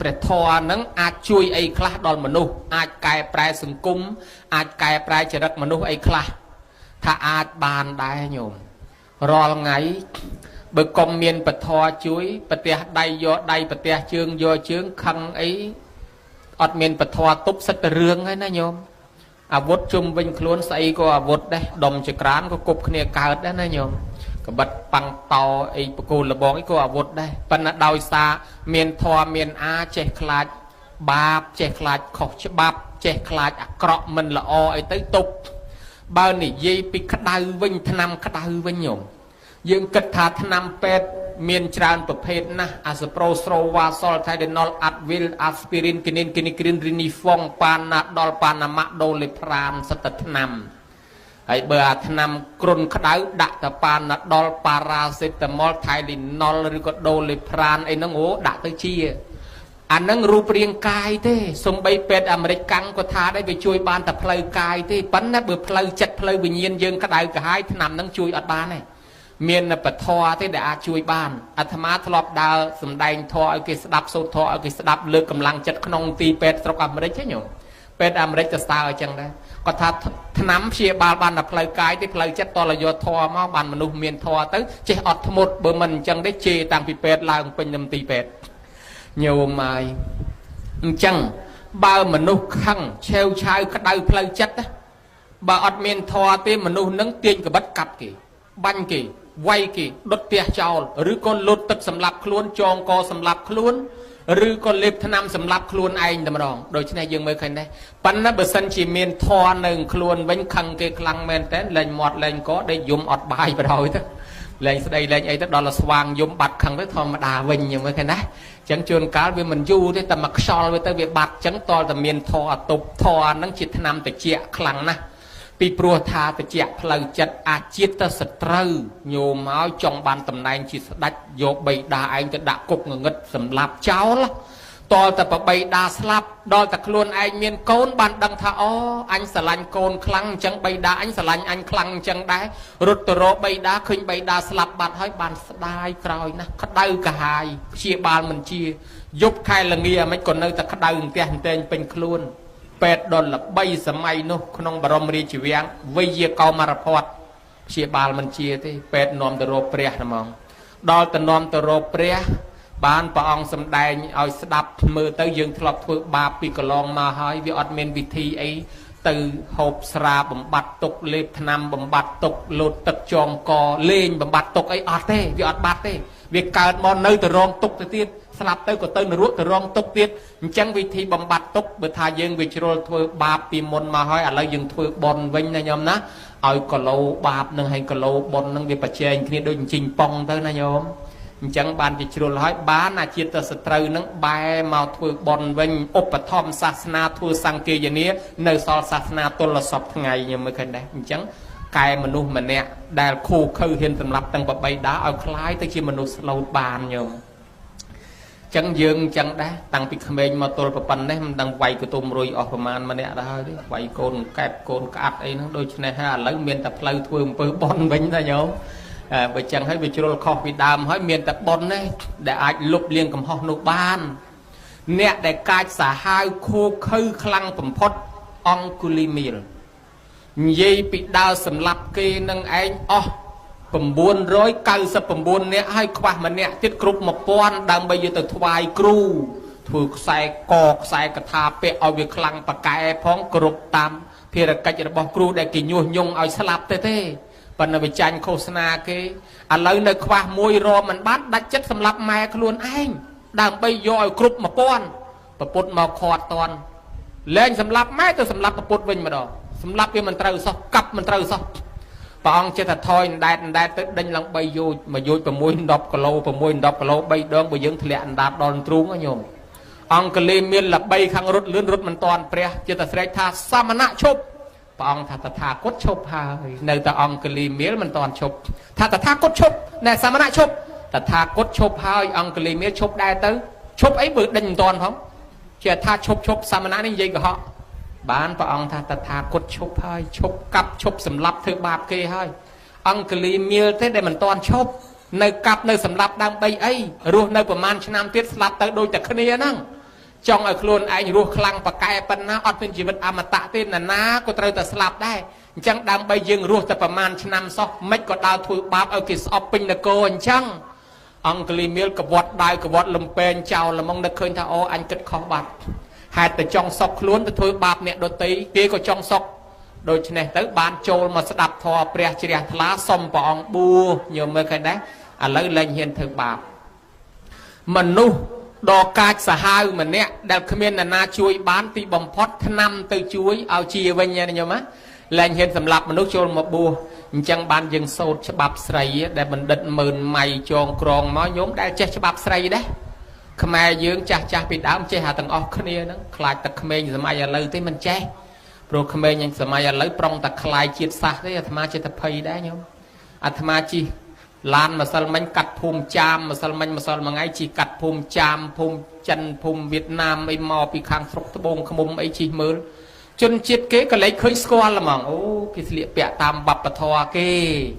ព្រះធម៌នឹងអាចជួយអីខ្លះដល់មនុស្សអាចកែប្រែសង្គមអាចកែប្រែចរិតមនុស្សអីខ្លះថាអាចបានដែរញោមរាល់ថ្ងៃបើកុំមានពធជួយប្រទះដៃយកដៃប្រទះជើងយកជើងខឹងអីអត់មានពធទប់សិតតែរឿងហើយណាញោមអាវុធជុំវិញខ្លួនស្អីក៏អាវុធដែរដុំចក្រានក៏គប់គ្នាកើតដែរណាញោមកបិតប៉ាំងតោអីបកគោលលបងអីក៏អាវុធដែរប៉ុន្តែដោយសារមានធម៌មានអាចេះខ្លាចបាបចេះខ្លាចខុសច្បាប់ចេះខ្លាចអាក្រក់មិនល្អអីទៅទប់បើនិយាយពីក្តៅវិញថ្នាំក្តៅវិញញោមយើងគិតថាថ្នាំពេទ្យមានច្រើនប្រភេទណាស់អាសប្រូស្រូវ៉ាសលថៃដេណុលអាត់វីលអាស្ពីរីនគីនីនគីនីគ្រីនរីនីហ្វុងប៉ាណាដុលប៉ាណាម៉ាដូលេប្រាមសតថ្នាំហើយបើអាថ្នាំគ្រុនក្តៅដាក់តែប៉ាណាដុលប៉ារ៉ាសេតាមុលថៃលីណុលឬក៏ដូលេប្រានអីហ្នឹងអូដាក់ទៅជាអាហ្នឹងរូបរាងកាយទេសំបីពេទ្យអាមេរិកកាំងក៏ថាដែរវាជួយបានតែផ្លូវកាយទេប៉ុន្តែបើផ្លូវចិត្តផ្លូវវិញ្ញាណយើងក្តៅក្រហាយថ្នាំហ្នឹងជួយអត់បានទេមានពធទេដែលអាចជួយបានអាត្មាធ្លាប់ដើរសំដែងធម៌ឲ្យគេស្ដាប់សូត្រធម៌ឲ្យគេស្ដាប់លើកកម្លាំងចិត្តក្នុងទីពេទ្យស្រុកអាមេរិកទេញោមពេទ្យអាមេរិកទៅស្ទើរអញ្ចឹងដែរគាត់ថាថ្នាំព្យាបាលបានតែផ្លូវកាយទេផ្លូវចិត្តតលយកធម៌មកបានមនុស្សមានធម៌ទៅចេះអត់ធ្មត់បើមិនអញ្ចឹងទេជេរតាំងពីពេទ្យឡើងពេញនឹងទីពេទ្យញោមហើយអញ្ចឹងបើមនុស្សខឹងឆេវឆាវក្តៅផ្លូវចិត្តបើអត់មានធម៌ទេមនុស្សនឹងទាញកបិតកាប់គេបាញ់គេវាយគេដុតផ្ទះចោលឬក៏លុតទឹកសម្លាប់ខ្លួនចងកសម្លាប់ខ្លួនឬក៏លេបថ្នាំសម្លាប់ខ្លួនឯងតែម្ដងដូច្នេះយើងមើលឃើញដែរប៉ុន្តែបើសិនជាមានធម៌នៅខ្លួនវិញខឹងគេខ្លាំងមែនតើលែងមាត់លែងកដេកយំអត់បាយបដ ாய் ទៅលែងស្ដីលែងអីទៅដល់ស្វាងយំបាត់ខឹងទៅធម្មតាវិញយើងមើលឃើញណាអញ្ចឹងជួនកាលវាមិនយូរទេតែមកខ្យល់វាទៅវាបាត់អញ្ចឹងតលតែមានធម៌អតុបធម៌ហ្នឹងជាថ្នាំតិចខ្លាំងណាស់ពីព្រោះថាតិចផ្លូវចិត្តអាចជាតិទៅសត្រូវញោមមកចង់បានតំណែងជាស្ដេចយកបិតាឯងទៅដាក់គុកងងឹតសម្លាប់ចោលតលតែបិតាស្លាប់ដល់តែខ្លួនឯងមានកូនបានដឹងថាអូអញស្រឡាញ់កូនខ្លាំងអញ្ចឹងបិតាអញស្រឡាញ់អញខ្លាំងអញ្ចឹងដែររត់ទៅរកបិតាឃើញបិតាស្លាប់បាត់ហើយបានស្ដាយក្រោយណាស់ក្តៅកាហាយព្យាបាលមិនជាយប់ខែល្ងាមិនក៏នៅតែក្តៅផ្ទះផ្ទែងពេញខ្លួនពេទ្យដល់ល្បីសម័យនោះក្នុងបរមរាជវាំងវិយាកោមរភ័តព្យាបាលមិនជាទេពេទ្យនាំទៅរកព្រះហ្មងដល់ទៅនាំទៅរកព្រះបានព្រះអង្គសម្ដែងឲ្យស្ដាប់មើលទៅយើងធ្លាប់ធ្វើបាបពីកន្លងមកហើយវាអត់មានវិធីអីទៅហូបស្រាបំបត្តិទុកលេបថ្នាំបំបត្តិទុកលោតទឹកចងកលេងបំបត្តិទុកអីអត់ទេវាអត់បាត់ទេវាកើតមកនៅទៅរងទុកទៅទៀតស្លាប់ទៅក៏ទៅនរកទៅរងទុកទៀតអញ្ចឹងវិធីបំបត្តិទុកបើថាយើងវាជ្រុលធ្វើបាបពីមុនមកហើយឥឡូវយើងធ្វើបុណ្យវិញណាញោមណាឲ្យកឡូបាបនឹងហើយកឡូបុណ្យនឹងវាប្រជែងគ្នាដូចជីងប៉ុងទៅណាញោមអញ្ចឹងបានជាជ្រុលហើយបានអាជាតិសត្រូវនឹងបែរមកធ្វើបុណ្យវិញឧបត្ថម្ភសាសនាធ្វើសង្គាយនានៅសល់សាសនាទល់សពថ្ងៃញោមមើលឃើញដែរអញ្ចឹងកែមនុស្សម្នាក់ដែលខូខើហ៊ានសម្លាប់ទាំងបបីដាឲ្យคล้ายទៅជាមនុស្សស្លូតបានញោមចឹងយើងចឹងដែរតាំងពីក្មេងមកទល់ប៉ុណ្ណេះមិនដឹងវាយកតុំរុយអស់ប្រមាណម្នាក់ដែរទេវាយកូនកែបកូនក្អាត់អីហ្នឹងដូច្នេះហើយឥឡូវមានតែផ្លូវធ្វើអំពើបន់វិញណាញោមបើចឹងហើយវាជ្រុលខុសពីដើមហើយមានតែបន់ទេដែលអាចលុបលាងកំហុសនោះបានអ្នកដែលកាចសាហាវខូខើខ្លាំងបំផុតអង្គុលីមីលនិយាយពីដើរសម្លាប់គេនឹងឯងអស់999នាក់ហើយខ្វះម្នាក់ទៀតគ្រប់1000ដើម្បីយកទៅថ្វាយគ្រូធ្វើខ្សែកខ្សែកថាពាក់ឲ្យវាខ្លាំងប៉កែផងគ្រប់តាមភារកិច្ចរបស់គ្រូដែលគេញុះញង់ឲ្យស្លាប់ទេប៉ុន្តែវាចាញ់ឃោសនាគេឥឡូវនៅខ្វះមួយរមមិនបានដាច់ចិត្តសម្លាប់ម៉ែខ្លួនឯងដើម្បីយកឲ្យគ្រប់1000ប្រពុតមកខាត់តន់លែងសម្លាប់ម៉ែទៅសម្លាប់ប្រពុតវិញម្ដងសម្លាប់វាមិនត្រូវសោះកាប់មិនត្រូវសោះព្រះអង្គចិត្តថាថយអណ្ដែតទៅដេញឡើង3យោជមួយយោជ6-10គីឡូ6-10គីឡូ3ដងបើយើងធ្លាក់អណ្ដាតដល់ទ្រូងញោមអង្គលីមានល្បីខាងរត់លឿនរត់មិនតាន់ព្រះចិត្តស្រែកថាសមណៈឈប់ព្រះអង្គថាតថាគតឈប់ហើយនៅតែអង្គលីមានមិនតាន់ឈប់ថាតថាគតឈប់ណែសមណៈឈប់តថាគតឈប់ហើយអង្គលីមានឈប់ដែរទៅឈប់អីបើដេញមិនតាន់ផងជាថាឈប់សមណៈនេះនិយាយកុហកបានព្រះអង្គថាតថាគតឈប់ហើយឈប់កាប់ឈប់សម្លាប់ធ្វើបាបគេហើយអង្គលីមានទេដែលមិនតាន់ឈប់នៅកាប់នៅសម្លាប់ដើម្បីអីរស់នៅប្រមាណឆ្នាំទៀតស្លាប់ទៅដូចតែគ្នាហ្នឹង trong ở luôn anh ruột khăng và cài bận na ọt bên chỉ vật amata tên là ná có trời ta slap đây chẳng đang bay dương ruột tập man năm sau mấy có đào thui bắp ở cái shopping là cô anh chẳng ông cái miêu cái vọt đai cái vọt lầm pen chào là mong được khơi thà ô anh kết khó bạt hai từ trong sọc luôn từ thui bắp nè đôi tí kia có trong sọc đôi này tới ban trôi mà sẽ đập thò pre chỉ là lá xôm bọng bua nhiều mấy cái đấy lấy lên hiện thực bắp mình nu đò cá xã hai mình nè đặt comment là na chuối bán thì bầm phốt năm từ chuối ao chia với nhau nhiều má lên hiện sầm lập mình nu trôi một bua chẳng ban dừng sốt cho bắp sấy để mình định mượn mày tròn tròn máu nhóm đã che cho bắp sấy đấy Khmer dương cha cha bị đám che hà tầng óc kia nó khai tật Khmer như mai giờ lời tới mình che rồi Khmer như mai giờ lấy prong tật khai chiết sạch đấy tham che tập pay đấy nhóm tham chi lan mà sao mình cắt phum cham mà sao mình mà ngay chỉ cắt phum cham phum chân phum Việt Nam ấy mò bị khang sọc bông không bông ấy chỉ mướn chân chiết kế cái lấy khơi squal là mỏng ô cái liệt bẹ tam bập bật thò cái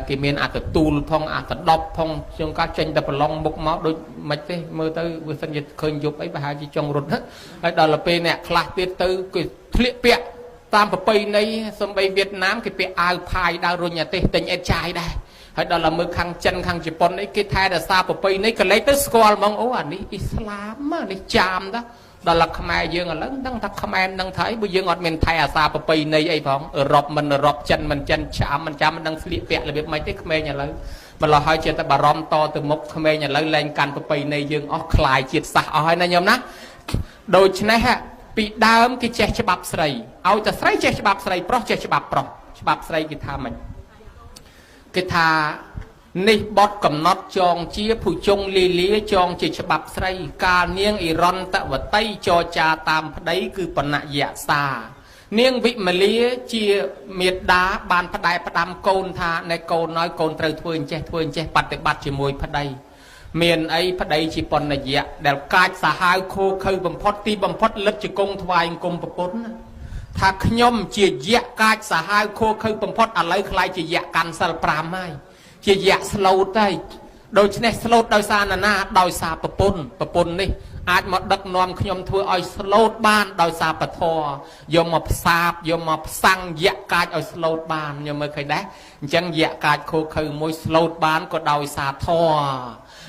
miền ạt từ tul phong ạt từ đọc phong trong các tranh tập long bốc máu đôi mạch thế mơ tới vừa phân nhiệt khơi dục ấy bà hai chỉ trong rụt hết ấy đó là pe nè khla tiết tới cái liệt bẹ tam bập pây này sân bay Việt Nam cái bẹ ao phai đào rồi nhà tê tình em trai đây ấy đó là mơ khang chân khang Japan ấy cái thai là sao bập pây này cái lấy tới squal mong ô anh đi Islam mà đi chạm đó đó là Khmer dương ở lớn đang thắc Khmer đang thấy bây giờ ngọt mình thay à sao bập bì này ấy phóng ở rọp mình chân mình chạm mình đang liệt vẹt là việc mấy cái Khmer nhà lớn mà là hai chuyện ta bà rom to từ một Khmer nhà lớn lên can bập bì này dương óc lại triệt sạ hỏi này nhom nát đôi chân này ha bị đâm cái che cho bắp sấy ao cho sấy che cho bắp sấy pro che cho bắp sấy cái tha mình cái thaนี่บอดกำหนดจองเชี่ยผู้จงลีเลี้ยจองจิตฉบับไสการเนียงอิรอนตะวะไตจอจาตามพไดคือปณะยะซาเนียงวิมเลียเชี่ยเมียดาบานพไดพดำโกนทาในโกนน้อยโกนเตยทวนเจปฏิบัติจิมวยพไดเมียนไอพไดจิปณะยะเดลกายสหายโคเคยบัมพดตีบัมพดเล็ดจิกงทวายกรมปปนถ้าขย่มเจียยะกายสหายโคเคยบัมพดอะไรคล้ายเจียยะกันสัลปรามไม่เจียสโลดได้โดยเฉพาะสโลดโดยสารนาโดยสาปปนนี่อาจมาดักนอมขยมทัวร์เอาสโลดบ้านโดยสาปทอยมมาสาบยมมาสั่งยะกายเอาสโลดบ้านยมไม่เคยได้จังยะกายโคคือมวยสโลดบ้านก็โดยสาทอ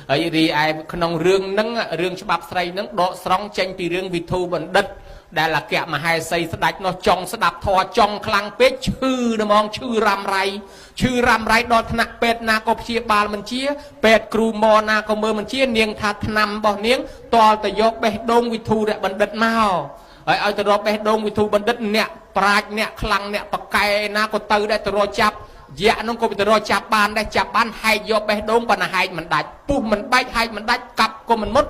ไอ้ดีไอ้ขนมเรื่องนั้นเรื่องฉบับไสนั้นโดสร้องเจงปีเรื่องวิทูบันดัดได้ละแกะมาให้ใส่สดัดนอจองสดับทอจองคลังเป็ดชื่อนะมองชื่อรำไรดอธนักเป็ดนากบเชียบาลมันเชียเป็ดครูมอนากเมือมันเชียเนียงทัดนำบ่อเนียงตอแต่ยกเบดงวิทูเนี่ยบันดัดเมาเอาแต่รอเบดงวิทูบันดัดเนี่ยปลายเนี่ยคลังเนี่ยปากไก่นากเตยได้แต่รอจับยะน้องก็ไปแต่รอจับบ้านได้จับบ้านให้ยกเบดงปนให้มันได้ปุ๊บมันใบให้มันได้กลับก็มันมด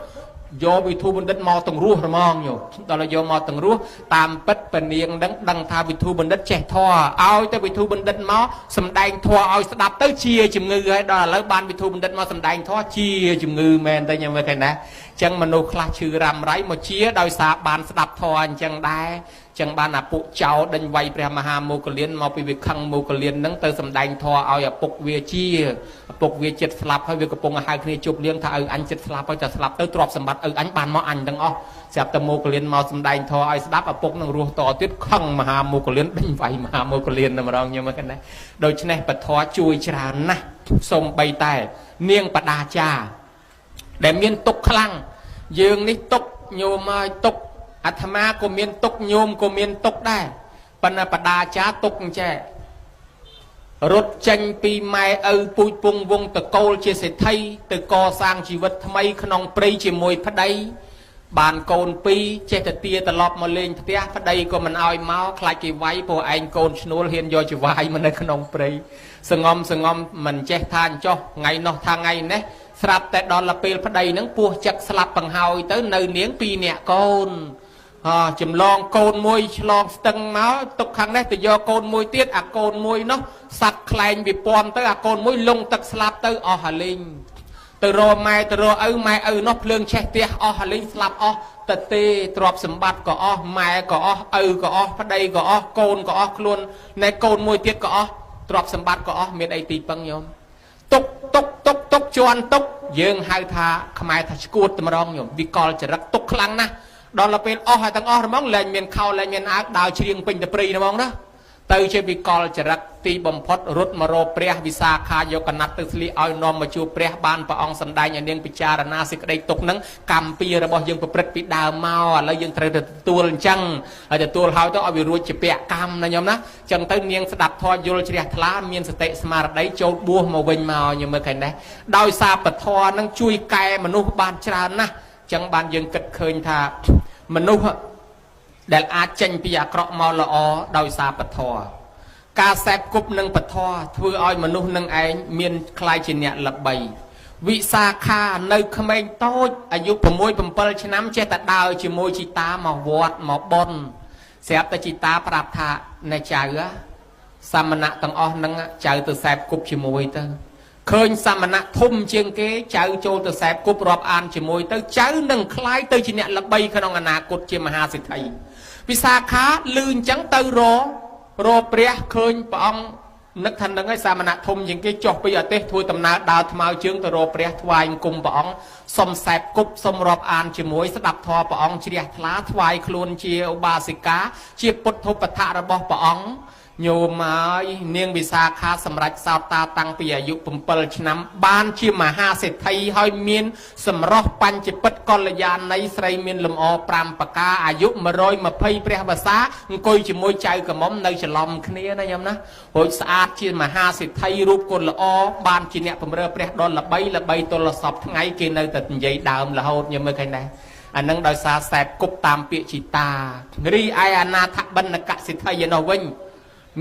โยวิทูบันดัดมอตรงรู้มองอยู่ตอนเราโยมอตรงรู้ตามเป็ดเป็นเนียงดังทาวิทูบันดัดแจกท่อเอาแต่วิทูบันดัดมอสำแดงท่อเอาสดับเต้าเชียจิมงือให้ดอแล้วบ้านวิทูบันดัดมอสำแดงท่อเชียจิมงือแมนแต่ยังไม่เคยนะจังมโนคลาชื่อรำไรมาเชียโดยสาบานสดับท่อจังได้จังบ้านอาปุเจ้าดันไวพระมหาโมกเลียนมาไปวิคังโมกเลียนนั่งเตอสำแดงท่อเอาอย่าปกเวียเชียปกเวียเจ็ดสลับให้เวียกระปงอาหารคณีจุบเลี้ยงถ้าอันเจ็ดสลับเขาจะสลับเตอตรอบสมบัติอันบ้านมออันดังอ๋อเสียบตะโมกเลียนมาสำแดงท่อไอ้สดับอาปกนั่งรัวต่อติดขังมหาโมกเลียนดันไวมหาโมกเลียนนะมาลองยังมากันนะโดยเฉพาะปะทอจุยชรานะทรงใบแต่เนียงปดาจาแต่เมียนตกคลังยืงนี่ตกโยมตกอัตมาก็เมียนตกโยมก็เมียนตกได้ปนปดาจาตกแจรถจังปีใหม่ปุยปุงวงตะโกลเจษไทยตะกอสร้างชีวิตทำไมขนองปรีเจมวยพระใดบานโกนปีเจตเตียตลอดมาเลงเตียพระใดก็มันเอาเมาคลายกี่ไว้พอไอ้โกนชนูเฮียนยอจะไว้มันในขนองปรีสงอมมันเจทานจ่อไงเนาะทางไงเนี่ยสลับแต่ดอนละเปลพระใดนังปัวจักสลับปังเฮาเต้เนยเนียงปีเนี่ยโกนจำลองโกนมวยฉลองตึงเมาตกครั้งแรกแต่ยอโกนมวยเตี้ยอะโกนมวยเนาะสัตว์แคลงบีปอมเตออะโกนมวยลงตักสลับเตออหาลิงเตอรอไม้เตอรอไม้เนาะเพลิงแช่เตี้ยอหาลิงสลับตะเตตรอบสมบัติก็ไม้ก็ก็พระใดก็โกนก็คลุนในโกนมวยเตี้ยก็ตรอบสมบัติก็เมียนไอตีปังยมตก តុកជន់តុកយើងហៅថាខ្មែរថាឈួតតម្រងញោមវិកលចរិតតុកខ្លាំងណាស់ដល់ទៅពេលអស់ហើយទាំងអស់ហ្មងលែងមានខោលែងមានអាវដើរច្រៀងពេញទៅព្រៃហ្មងណាទៅជាវិកលចរិតទីបំផុតរត់មករកព្រះវិសាខាយកកណាត់ទៅស្លៀកឲ្យនាំមកជួបព្រះបានព្រះអង្គសម្ដែងឲ្យនាងពិចារណាសេចក្តីទុកនឹងកម្មពីរបស់យើងប្រព្រឹត្តពីដើមមកឥឡូវយើងត្រូវទៅទទួលអញ្ចឹងហើយទទួលហើយទៅឲ្យវារួចជាពាក្យកម្មណាញោមណាអញ្ចឹងទៅនាងស្ដាប់ធម៌យល់ជ្រះថ្លាមានសតិស្មារតីចូលបួសមកវិញមកញោមមើលឃើញដែរដោយសារពធនឹងជួយកែមនុស្សបានច្រើនណាស់អញ្ចឹងបានយើងគិតឃើញថាមនុស្សដែលអាចចេញពីអាក្រក់មកល្អដោយសារពធការសែបគប់នឹងពធធ្វើឲ្យមនុស្សនឹងឯងមានខ្លាយជាអ្នកល្បីវិសាខានៅក្មេងតូចអាយុ6 7ឆ្នាំចេះតែដើរជាមួយជីតាមកវត្តមកបន់ស្រាប់តែជីតាប្រាប់ថាណែចៅសាមណៈទាំងអស់នឹងចៅទៅសែបគប់ជាមួយទៅឃើញសាមណៈធំជាងគេចៅចូលទៅសែបគប់រាប់អានជាមួយទៅចៅនឹងខ្លាយទៅជាអ្នកល្បីក្នុងអនាគតជាមហាសេដ្ឋីវិសាខាលឺអញ្ចឹងទៅរព្រះឃើញព្រះអង្គនឹកថានឹងឯសាមណៈធំជាងគេចុះពីអាទេសធ្វើដំណើរដើរថ្មើរជើងទៅរកព្រះថ្វាយអង្គមព្រះអង្គសុំសែបគប់សុំរាប់អានជាមួយស្ដាប់ធម៌ព្រះអង្គជ្រះថ្លាថ្វាយខ្លួនជាឧបាសិកាជាពុទ្ធឧបថៈរបស់ព្រះអង្គញោមហើយនាងវិសាខាសម្រាប់សោតតាតាំងពីអាយុ7ឆ្នាំបានជាមហាសេដ្ឋីហើយមានសម្រស់បញ្ចពិតកល្យាណីស្រីមានលំអ5ប្រការអាយុ120ព្រះវស្សាអង្គុយជាមួយចៅកមុំនៅច្រឡំគ្នាណាញោមណារួចស្អាតជាមហាសេដ្ឋីរូបគុណល្អបានជាអ្នកបម្រើព្រះដល់ល្បីទល់សពថ្ងៃគេនៅតែនិយាយដើមរហូតញោមមើលឃើញដែរអានឹងដោយសារសែបគប់តាមពាក្យជីតារីឯអនាថបណ្ណកសិទ្ធិឯនោះវិញ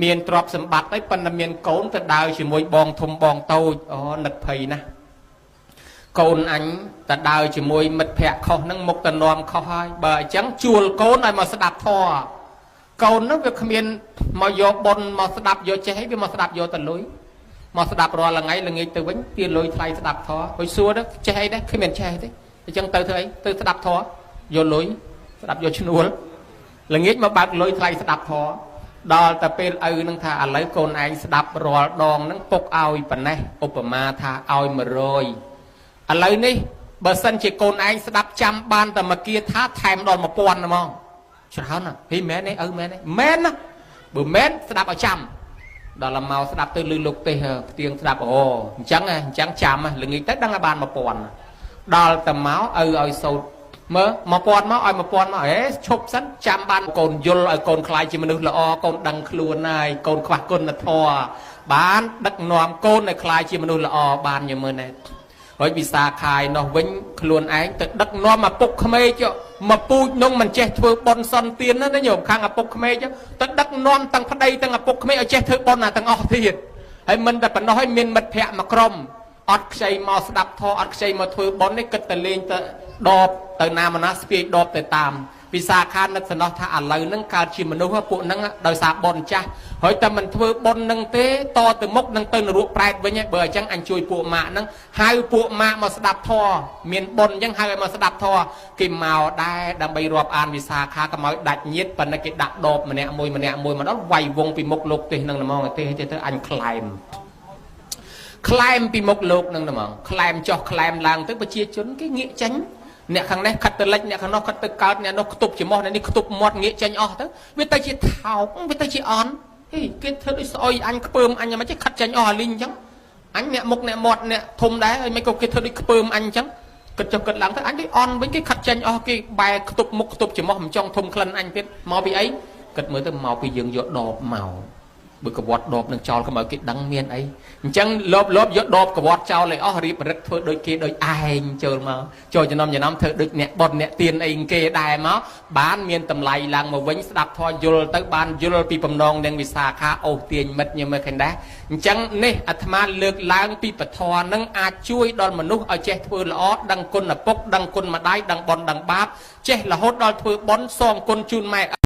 មានទ្រព្យសម្បត្តិហើយប៉ុន្តែមានកូនទៅដើរជាមួយបងធំបងតូចអូនឹកភ័យណាស់កូនអញទៅដើរជាមួយមិត្តភ័ក្តិខុសហ្នឹងមុខទៅនាំខុសហើយបើអញ្ចឹងជួលកូនឲ្យមកស្ដាប់ធម៌កូនហ្នឹងវាគ្មានមកយកបុណ្យមកស្ដាប់យកចេះឲ្យវាមកស្ដាប់យកទៅលុយមកស្ដាប់រាល់ថ្ងៃល្ងាចទៅវិញទាលុយថ្លៃស្ដាប់ធម៌ហើយសួរទៅចេះអីដែរគ្មានចេះទេអញ្ចឹងទៅធ្វើអីទៅស្ដាប់ធម៌យកលុយស្ដាប់យកឈ្នួលល្ងាចមកបើកលុយថ្លៃស្ដាប់ធម៌ដល់តែពេលឪនឹងថាឥឡូវកូនឯងស្ដាប់រាល់ដងនឹងពុកឲ្យប៉ុណ្ណេះឧបមាថាឲ្យ100ឥឡូវនេះបើសិនជាកូនឯងស្ដាប់ចាំបានតែមកគាថាថែមដល់1000ហ្មងច្រើនណាស់ហីមែនទេឪមែនទេមែនណាបើមែនស្ដាប់ឲ្យចាំដល់មកស្ដាប់ទៅលឺលោកទេសផ្ទៀងស្ដាប់អូអញ្ចឹងចាំល្ងាចទៅដឹងឲ្យបាន1000ដល់តែមកឪឲ្យសូត្រមើល1000មកឲ្យ1000មកហេឈប់សិនចាំបានកូនយល់ឲ្យកូនខ្លាយជាមនុស្សល្អកូនដឹងខ្លួនហើយកូនខ្វះគុណធម៌បានដឹកនាំកូនឲ្យខ្លាយជាមនុស្សល្អបានញមើលណែហើយវិសាខាយនោះវិញខ្លួនឯងទៅដឹកនាំឪពុកក្មេកមកពូជនោះមិនចេះធ្វើបុណ្យសន្តានណាញោមខាងឪពុកក្មេកទៅដឹកនាំទាំងប្តីទាំងឪពុកក្មេកឲ្យចេះធ្វើបុណ្យទាំងអស់ទៀតហើយមិនតែប៉ុណ្ណោះហើយមានមិត្តភ័ក្តិមួយក្រុមអត់ខ្ចីមកស្ដាប់ធម៌អត់ខ្ចីមកធ្វើបុណ្យនេះគិតតែលេងទៅដបទៅណាមណាស្ពាយដបទៅតាមវិសាខានឹកសំណោះថាឥឡូវហ្នឹងកើតជាមនុស្សពួកហ្នឹងដោយសារបុណ្យចាស់ហើយតែមិនធ្វើបុណ្យហ្នឹងទេតទៅមុខនឹងទៅនរកប្រែតវិញបើអញ្ចឹងអញជួយពួកម៉ាក់ហ្នឹងហៅពួកម៉ាក់មកស្ដាប់ធម៌មានបុណ្យអញ្ចឹងហៅឲ្យមកស្ដាប់ធម៌គេមកដែរដើម្បីរាប់អានវិសាខាកុំឲ្យដាច់ញាតប៉ុន្តែគេដាក់ដបម្នាក់មួយមកដល់វាយវងពីមុខលោកទេសហ្នឹងហ្មងទេសទៅអញខ្លែមពីមុខលោកហ្នឹងហ្មងខ្លែមចុះខ្លែមឡើងទៅប្រជាជនគេងាកចេញអ្នកខាងនេះខិតទៅលិចអ្នកខាងនោះខិតទៅកើតអ្នកនោះខ្ទប់ច្រមុះអ្នកនេះខ្ទប់មាត់ងាកចេញអស់ទៅវាទៅជាថោកវាទៅជាអន់ហេគេធ្វើដូចស្អុយអញខ្ពើមអញមិនចេះខិតចេញអស់អាលីងអញ្ចឹងអញអ្នកមុខអ្នកមាត់អ្នកធំដែរហើយមិនក៏គេធ្វើដូចខ្ពើមអញអញ្ចឹងគិតចុះគិតឡើងទៅអញដូចអន់វិញគេខិតចេញអស់គេបែរខ្ទប់មុខខ្ទប់ច្រមុះមិនចង់ធំក្លិនអញទៀតមកពីអីគិតមើលទៅមកពីយើងយកដបមកបើកវត្តដបនឹងចោលកុំឲ្យគេដឹងមានអីអញ្ចឹងលបយកដបកវត្តចោលឲ្យអស់រៀបរឹកធ្វើដូចគេដូចឯងចូលមកចូលចំណំធ្វើដូចអ្នកបត់អ្នកទៀនអីគេដែរមកបានមានតម្លៃឡើងមកវិញស្ដាប់ធម៌យល់ទៅបានយល់ពីបំណងនឹងវិសាខាអូសទាញមិត្តញមើលឃើញដែរអញ្ចឹងនេះអាត្មាលើកឡើងពីពធនឹងអាចជួយដល់មនុស្សឲ្យចេះធ្វើល្អដឹងគុណឪពុកដឹងគុណម្ដាយដឹងបុណ្យដឹងបាបចេះរហូតដល់ធ្វើបុណ្យសងគុណជូនម៉ែ